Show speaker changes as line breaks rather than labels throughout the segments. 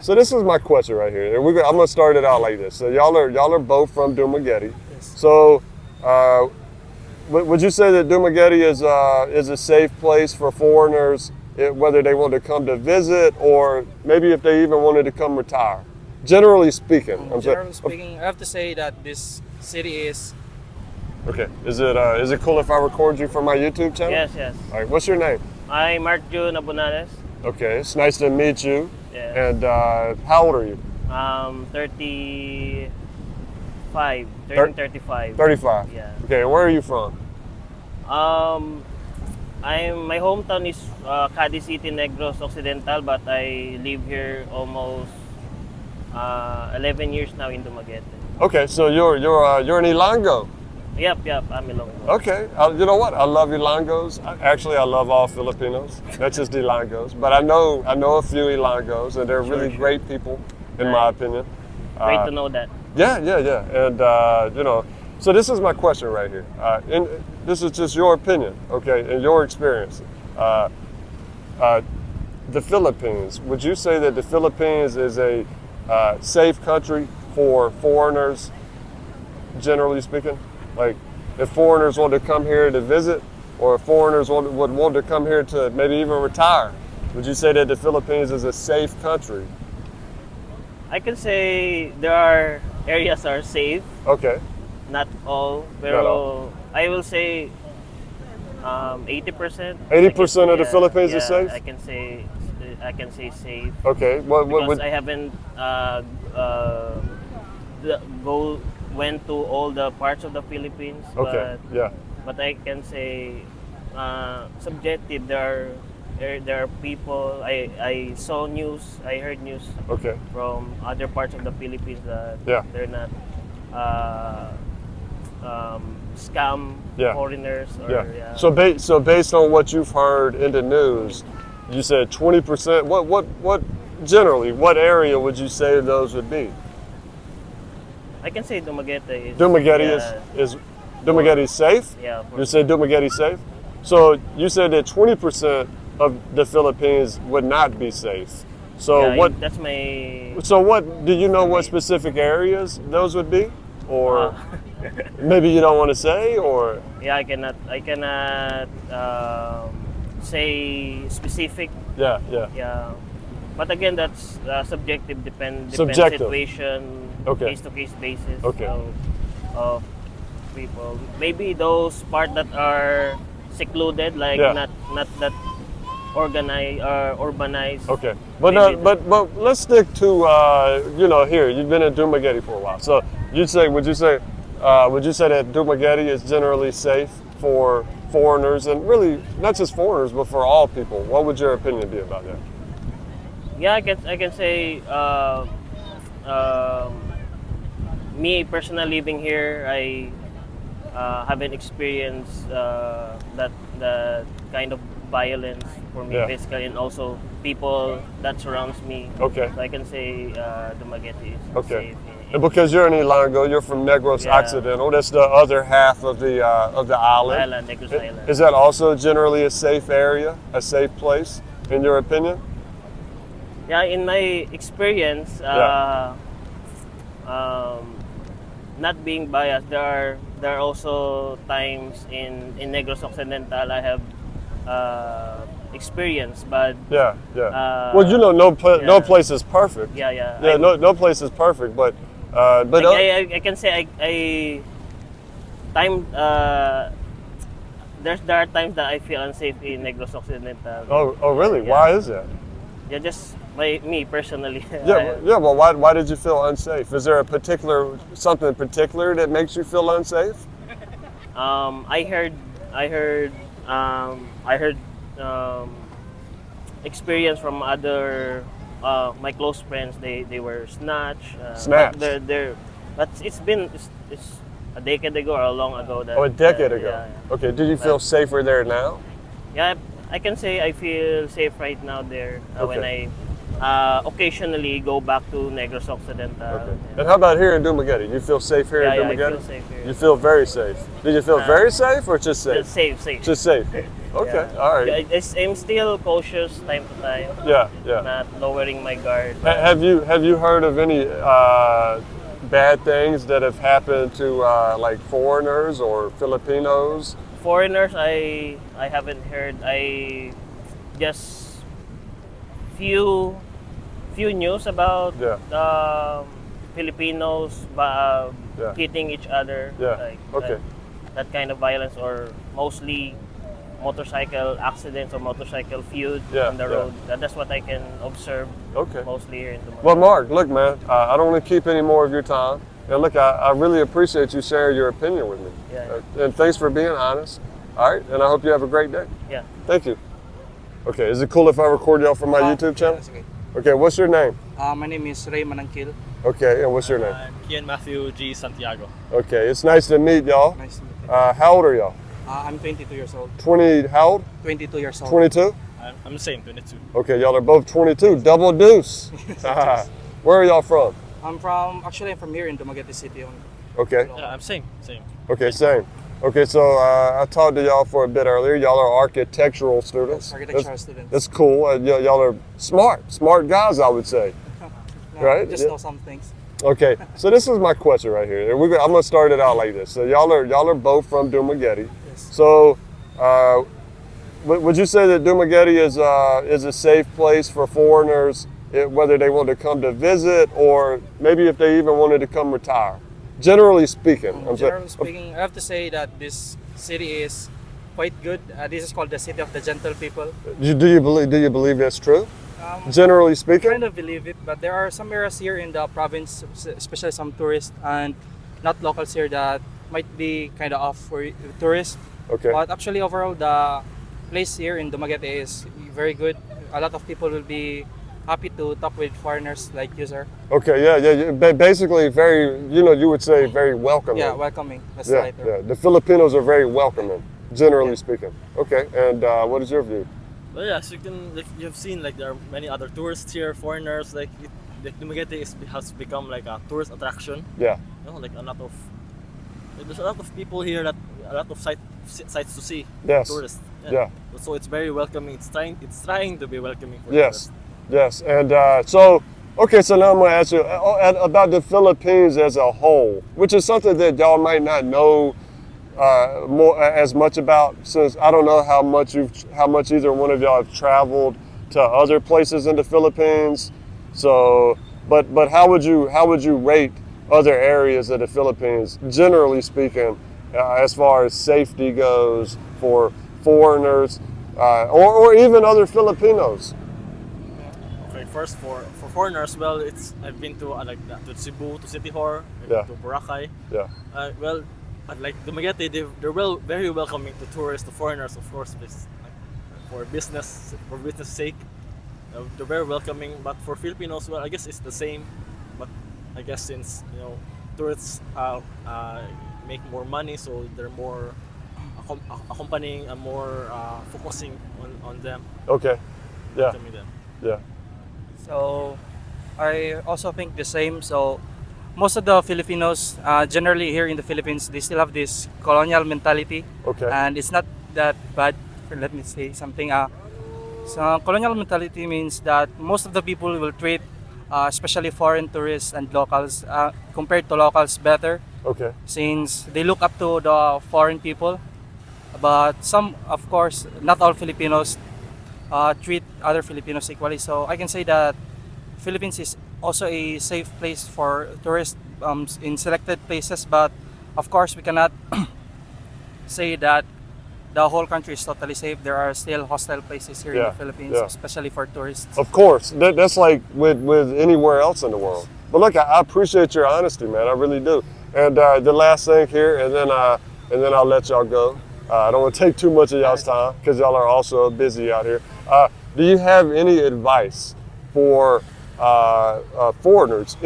So this is my question right here. I'm gonna start it out like this. So y'all are both from Dumaguete.
Yes.
So would you say that Dumaguete is a safe place for foreigners, whether they want to come to visit or maybe if they even wanted to come retire? Generally speaking,
Generally speaking, I have to say that this city is.
Okay. Is it cool if I record you for my YouTube channel?
Yes, yes.
All right. What's your name?
I'm Mark June Abunales.
Okay. It's nice to meet you.
Yes.
And how old are you?
35. Turning 35.
35.
Yeah.
Okay. And where are you from?
My hometown is Cadiz City, Negros Occidental, but I live here almost 11 years now in Dumaguete.
Okay. So you're an Ilango.
Yep, I'm Ilonggo.
Okay. You know what? I love Ilongos. Actually, I love all Filipinos. That's just Ilongos. But I know a few Ilongos, and they're really
Sure.
great people, in my opinion.
Great to know that.
Yeah. And, so this is my question right here. And this is just your opinion, okay, and your experience. The Philippines, would you say that the Philippines is a safe country for foreigners, generally speaking? Like, if foreigners want to come here to visit, or if foreigners would want to come here to maybe even retire, would you say that the Philippines is a safe country?
I can say there are areas are safe,
Okay.
not all,
Not
pero
all.
I will say 80%.
80% of the Philippines is
yeah,
safe?
I can say safe.
Okay.
Because I haven't went to all the parts of the Philippines.
Okay. Yeah.
But I can say subjective. There are people. I saw news. I heard news
Okay.
from other parts of the Philippines that
Yeah.
they're not scam
Yeah.
foreigners. Or,
Yeah. So based on what you've heard in the news, you said 20%. What generally, what area would you say those would be?
I can say Dumaguete is.
Dumaguete
yeah,
is Dumaguete safe?
Yeah.
You said Dumaguete safe? So you said that 20% of the Philippines would not be safe. So
yeah,
what?
That's my.
So what? Do you know what specific areas those would be, or maybe you don't want to say, or?
Yeah, I cannot say specific.
Yeah.
Yeah, but again, that's subjective. Depends
Subjective.
situation,
Okay.
case to case basis.
Okay.
Of people, maybe those part that are secluded, like
Yeah.
not that organized or urbanized.
Okay, but let's stick to here. You've been in Dumaguete for a while, so would you say that Dumaguete is generally safe for foreigners, and really not just foreigners, but for all people? What would your opinion be about that?
Yeah, I can say me personally living here, I haven't experienced that kind of violence for me
Yeah.
physically, and also people that surrounds me.
Okay.
So I can say Dumaguete is
Okay.
safe.
And because you're in Ilango, you're from Negros
Yeah.
Occidental. That's the other half of the island.
Island, Negros Island.
Is that also generally a safe area, a safe place, in your opinion?
Yeah, in my experience,
Yeah.
not being biased, there are also times in Negros Occidental I have experience, but
Yeah.
Uh,
Well, no
yeah.
place is perfect.
yeah.
Yeah, no place is perfect, but
I can say there are times that I feel unsafe in Negros Occidental.
oh really?
Yeah.
Why is that?
Yeah, just me personally.
Yeah. Well, why did you feel unsafe? Is there something particular that makes you feel unsafe?
I heard experience from other my close friends. They were snatched.
Snatched.
But it's a decade ago or long ago. That,
Oh, a decade ago.
Yeah.
Okay. Did you feel safer there now?
Yeah, I can say I feel safe right now there when
Okay.
occasionally go back to Negros Occidental.
Okay. And how about here in Dumaguete? You feel safe here
Yeah,
in
yeah, I
Dumaguete?
feel safe here.
You feel very safe. Did you feel very safe or just safe?
Just safe.
Just safe. Okay,
Yeah.
all right.
I'm still cautious time to time,
Yeah.
not lowering my guard.
Have you heard of any bad things that have happened to like foreigners or Filipinos?
Foreigners, I haven't heard. I just few news about
Yeah.
Filipinos
Yeah.
hitting each other,
Yeah.
like
Okay.
that kind of violence, or mostly motorcycle accidents or motorcycle feud
Yeah,
on the
yeah.
road. That's what I can observe
Okay.
mostly here in Dumaguete.
Well, Mark, look, man, I don't want to keep any more of your time. And look, I really appreciate you sharing your opinion with me.
Yeah.
And thanks for being honest. All right, and I hope you have a great day.
Yeah.
Thank you. Okay, is it cool if I record y'all from my YouTube channel?
That's okay.
Okay, what's your name?
My name is Ray Manangkil.
Okay, and what's your name?
I'm Kian Matthew G. Santiago.
Okay, it's nice to meet y'all.
Nice to meet you.
How old are y'all?
I'm 22 years old.
20, how old?
22 years old.
22?
I'm the same, 22.
Okay, y'all are both 22. Double deuce. Where are y'all from?
I'm from here in Dumaguete City.
Okay,
Yeah, I'm same.
okay, same. Okay, so I talked to y'all for a bit earlier. Y'all are architectural students.
Architectural students.
That's cool. Y'all are smart guys, I would say.
No,
right,
Just
yeah.
know some things.
Okay, so this is my question right here. I'm gonna start it out like this. So y'all are both from Dumaguete.
Yes.
So, would you say that Dumaguete is a safe place for foreigners, whether they want to come to visit or maybe if they even wanted to come retire? Generally speaking,
Generally speaking, I have to say that this city is quite good. This is called the city of the gentle people.
Do you believe that's true?
Um,
Generally speaking,
kind of believe it, but there are some areas here in the province, especially some tourists and not locals here, that might be kind of off for tourists.
okay.
But actually, overall, the place here in Dumaguete is very good. A lot of people will be happy to talk with foreigners like you, sir.
Okay, yeah. Basically, very, you would say very welcoming.
Yeah, welcoming. That's
Yeah,
right.
yeah. The Filipinos are very welcoming, generally speaking. Okay, and what is your view?
Well, yeah, so you've seen there are many other tourists here, foreigners. Dumaguete has become like a tourist attraction.
Yeah,
There's a lot of people here, a lot of sights to see.
Yes.
Tourists.
yeah,
So it's very welcoming. It's trying to be welcoming for
yes,
tourists.
yes. And so now I'm going to ask you about the Philippines as a whole, which is something that y'all might not know more as much about, since I don't know how much either one of y'all have traveled to other places in the Philippines. So, but how would you rate other areas of the Philippines, generally speaking, as far as safety goes for foreigners or even other Filipinos?
Okay, first for foreigners, well, I've been to to Cebu, to City Hall,
Yeah.
to Boracay.
Yeah.
Well, like Dumaguete, they're very welcoming to tourists, to foreigners, of course, for business sake. They're very welcoming, but for Filipinos, well, I guess it's the same. But I guess since tourists make more money, so they're more accompanying and more focusing on them,
Okay. Yeah.
welcoming them.
Yeah.
So I also think the same. So most of the Filipinos, generally here in the Philippines, they still have this colonial mentality,
Okay.
and it's not that bad. Let me say something. So colonial mentality means that most of the people will treat, especially foreign tourists and locals, compared to locals, better,
Okay.
since they look up to the foreign people. But some, of course, not all Filipinos treat other Filipinos equally. So I can say that Philippines is also a safe place for tourists in selected places. But of course, we cannot say that the whole country is totally safe. There are still hostile places here in
Yeah,
the Philippines,
yeah.
especially for tourists.
Of course, that's like with anywhere else in the world. But look, I appreciate your honesty, man. I really do. And the last thing here, and then I'll let y'all go. I don't want to take too much of y'all's time because y'all are also busy out here. Do you have any advice for foreigners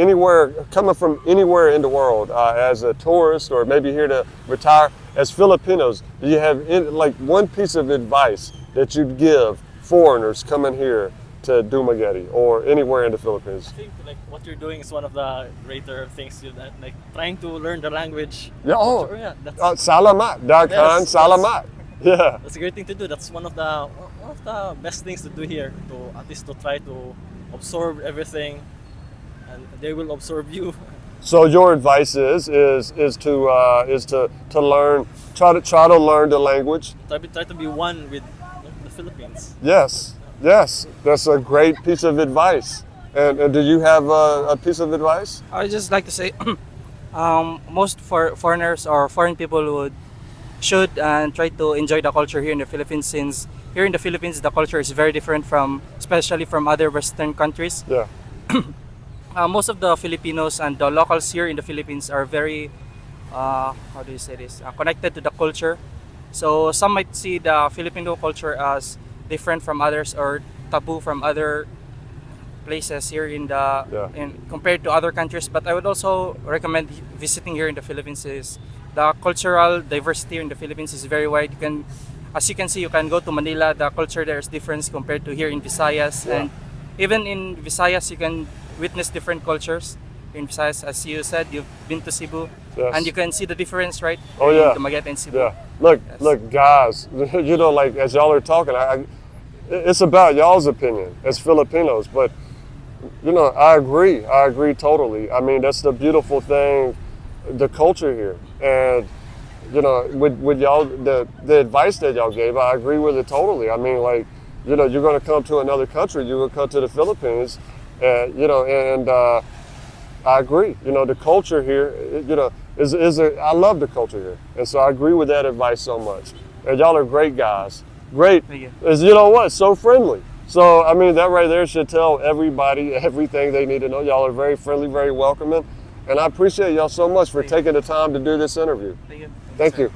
coming from anywhere in the world as a tourist or maybe here to retire? As Filipinos, do you have one piece of advice that you'd give foreigners coming here to Dumaguete or anywhere in the Philippines?
I think like what you're doing is one of the greater things. Like trying to learn the language.
Yeah, oh.
Yeah, that's,
Salamat, Darkan,
Yes,
salamat. Yeah.
that's a great thing to do. That's one of the best things to do here. To at least to try to absorb everything, and they will absorb you.
So your advice is to learn, try to learn the language.
Try to be one with the Philippines.
Yes, that's a great piece of advice. And do you have a piece of advice?
I just like to say, most foreigners or foreign people should and try to enjoy the culture here in the Philippines, since here in the Philippines the culture is very different especially from other Western countries.
Yeah,
Most of the Filipinos and the locals here in the Philippines are very, how do you say this, connected to the culture. So some might see the Filipino culture as different from others or taboo from other places here compared to other countries. But I would also recommend visiting here in the Philippines. Is the cultural diversity in the Philippines is very wide. As you can see, you can go to Manila. The culture there is different compared to here in Visayas, and even in Visayas you can witness different cultures. In Visayas, as you said, you've been to Cebu, and you can see the difference, right?
Oh, yeah.
In Dumaguete and Cebu.
yeah. Look, guys. You know, like as y'all are talking, it's about y'all's opinion as Filipinos, but you know, I agree totally. I mean, that's the beautiful thing, the culture here, and you know, with y'all, the advice that y'all gave, I agree with it totally. I mean, like, you know, you're going to come to another country, you're going to come to the Philippines, you know, and I agree. You know, the culture here, you know, I love the culture here, and so I agree with that advice so much. And y'all are great guys. Great.
Thank you.
You know what? So friendly. So I mean, that right there should tell everybody everything they need to know. Y'all are very friendly, very welcoming, and I appreciate y'all so much for taking the time to do this interview.
Thank you.
Thank you.